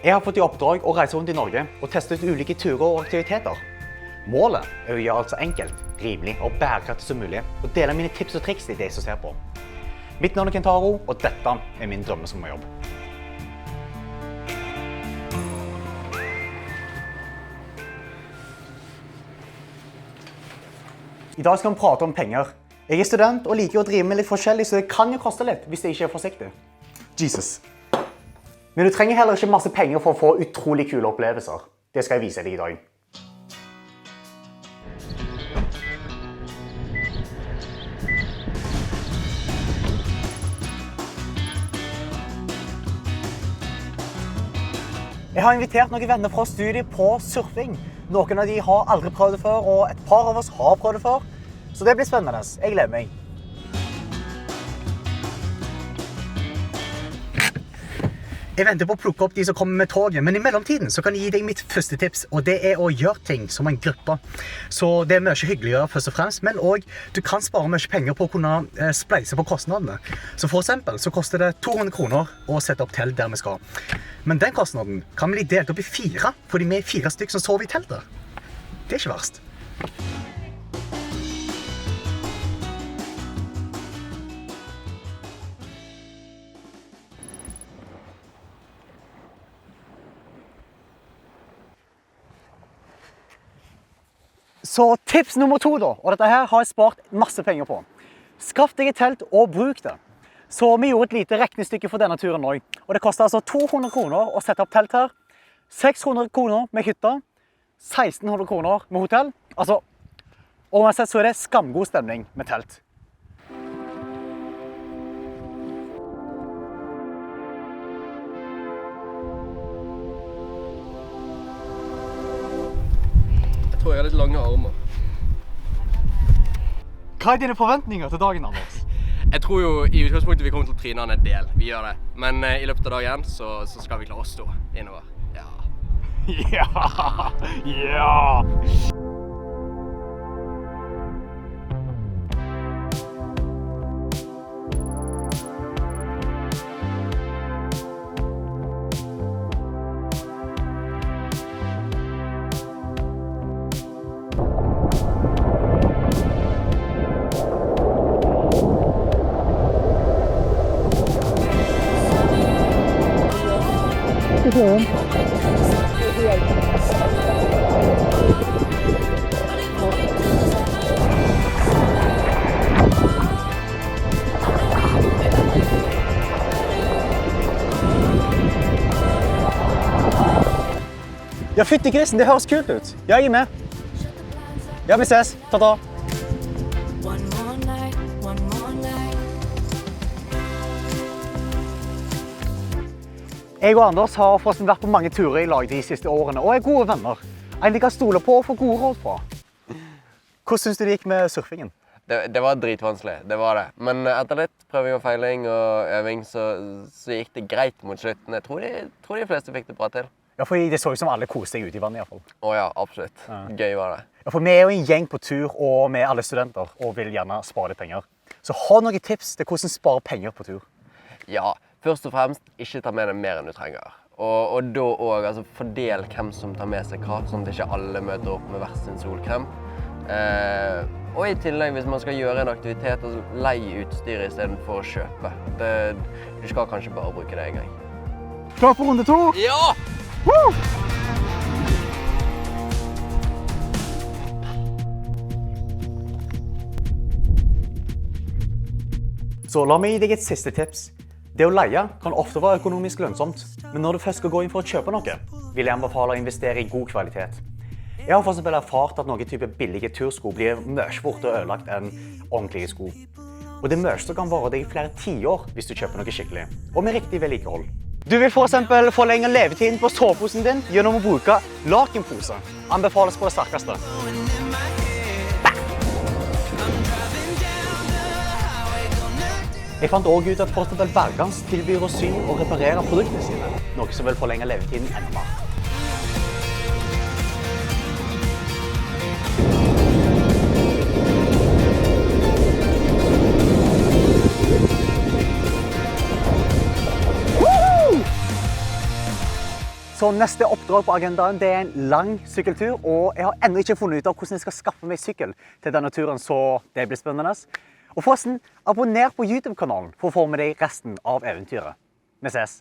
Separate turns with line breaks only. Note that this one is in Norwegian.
Jeg har fått i oppdrag å reise rundt i Norge og teste ut ulike turer og aktiviteter. Målet er å gjøre alt så enkelt, rimelig og bærekraftig som mulig, og dele mine tips og triks til deg som ser på. Mitt navn er Kentaro, og dette er min drømmesommerjobb. I dag skal vi prate om penger. Jeg er student og liker å drive med litt forskjellig, så det kan jo koste litt hvis jeg ikke er forsiktig. Jesus. Men du trenger heller ikke masse penger for å få utrolig kule opplevelser. Det skal jeg vise deg i dag. Jeg har invitert noen venner fra studiet på surfing. Noen av de har aldri prøvd det før, og et par av oss har prøvd det før. Så det blir spennende. Jeg gleder meg. Jeg venter på å plukke opp de som kommer med toget, men i mellomtiden så kan jeg gi deg mitt første tips, og det er å gjøre ting som en gruppe. Så det er mye hyggeligere først og fremst, men også du kan spare mye penger på å kunne spleise på kostnadene. Så for eksempel så koster det 200 kroner å sette opp telt der vi skal. Men den kostnaden kan bli delt opp i 4, fordi vi er 4 stykker som sover i teltet. Det er ikke verst. Så tips nummer 2 da, og dette her har jeg spart masse penger på. Skaff deg et telt og bruk det. Så vi gjorde et lite regnestykke for denne turen nå. Og det koster altså 200 kroner å sette opp telt her, 600 kroner med hytta, 1600 kroner med hotell. Altså, og uansett så er det skamgod stemning med telt.
Jeg tror jeg har litt lange armer.
Hva er dine forventninger til dagen, Anders?
Jeg tror jo i utgangspunktet vi kommer til å trine en del. Vi gjør det. Men i løpet av dagen så skal vi klare å stå innover. Ja.
Ja! Ja! Ja, fytti grisen, det høres kult ut. Ja, jeg er med. Ja, vi ses. Ta-ta. Jeg og Anders har forresten vært på mange turer i lag de siste årene, og er gode venner. En de kan stole på og få gode råd fra. Hvordan synes du det gikk med surfingen?
Det var dritvanskelig, det var det. Men etter litt prøving og feiling og øving så gikk det greit mot slutten. Jeg tror de fleste fikk det bra til.
Ja, for det så ut som alle koste seg ute i vannet i hvert fall.
Å ja, absolutt. Ja. Gøy var det.
Ja, for vi er jo en gjeng på tur, og vi er alle studenter, og vil gjerne spare litt penger. Så har du noen tips til hvordan spare penger på tur?
Ja, først og fremst, ikke ta med deg mer enn du trenger. Og da også, altså, fordel hvem som tar med seg hva, sånn at ikke alle møter opp med hver sin solkrem. Og i tillegg, hvis man skal gjøre en aktivitet, altså, leie utstyr i stedet for å kjøpe. Du skal kanskje bare bruke det en gang.
Klar for runde 2?
Ja!
Woo! Så la meg gi deg et siste tips. Det å leie kan ofte være økonomisk lønnsomt, men når du først skal gå inn for å kjøpe noe, vil jeg anbefale å investere i god kvalitet. Jeg har for eksempel erfart at noen type billige tursko blir mye fortere ødelagt enn ordentlige sko. Og det meste kan vare deg i flere tiår hvis du kjøper noe skikkelig, og med riktig vedlikehold. Du vil for eksempel forlenge levetiden på soveposen din gjennom å bruke lakenpose. Anbefales på det sterkeste. Jeg fant også ut at Portable Bergans tilbyr å sy og reparere produktene sine, noe som vil forlenge levetiden enda mer. Så neste oppdrag på agendaen det er en lang sykkeltur, og jeg har ennå ikke funnet ut av hvordan jeg skal skaffe meg sykkel til denne turen, så det blir spennende. Og forresten, abonner på YouTube-kanalen for å få med deg resten av eventyret. Vi ses!